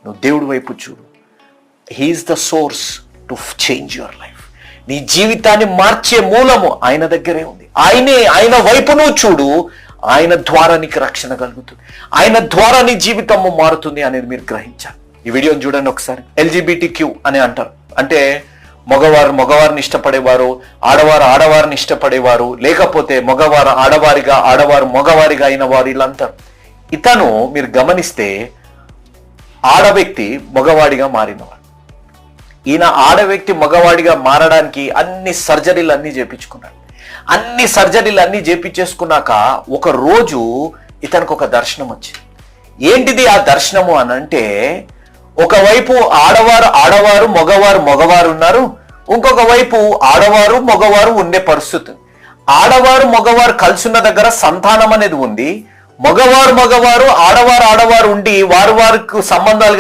నువ్వు దేవుడి వైపు చూడు. He's the source to change your life. నీ జీవితాన్ని మార్చే మూలము ఆయన దగ్గరే ఉంది. ఆయన వైపు నువ్వు చూడు. ఆయన ద్వారా నీకు రక్షణ కలుగుతుంది. ఆయన ద్వారా నీ జీవితము మారుతుంది అనేది మీరు గ్రహించాలి. ఈ వీడియోని చూడండి ఒకసారి. LGBTQ అని అంటారు. అంటే మగవారిని ఇష్టపడేవారు, ఆడవారిని ఇష్టపడేవారు, లేకపోతే మగవారు ఆడవారు మగవారిగా అయిన వారు ఇలా అంటారు. ఇతను మీరు గమనిస్తే ఆడవ్యక్తి మగవాడిగా మారినవాడు. ఈయన ఆడవ్యక్తి మగవాడిగా మారడానికి అన్ని సర్జరీలు చేపించుకున్నాడు. అన్ని సర్జరీలు చేపించేసుకున్నాక ఒక రోజు ఇతనికి ఒక దర్శనం వచ్చింది. ఏంటిది ఆ దర్శనము అని అంటే, ఒకవైపు ఆడవారు మగవారు ఉన్నారు, ఇంకొక వైపు ఆడవారు మగవారు ఉండే పరిస్థితి. ఆడవారు మగవారు కలిసి ఉన్న దగ్గర సంతానం అనేది ఉంది. మగవారు ఆడవారు ఉండి వారికి సంబంధాలు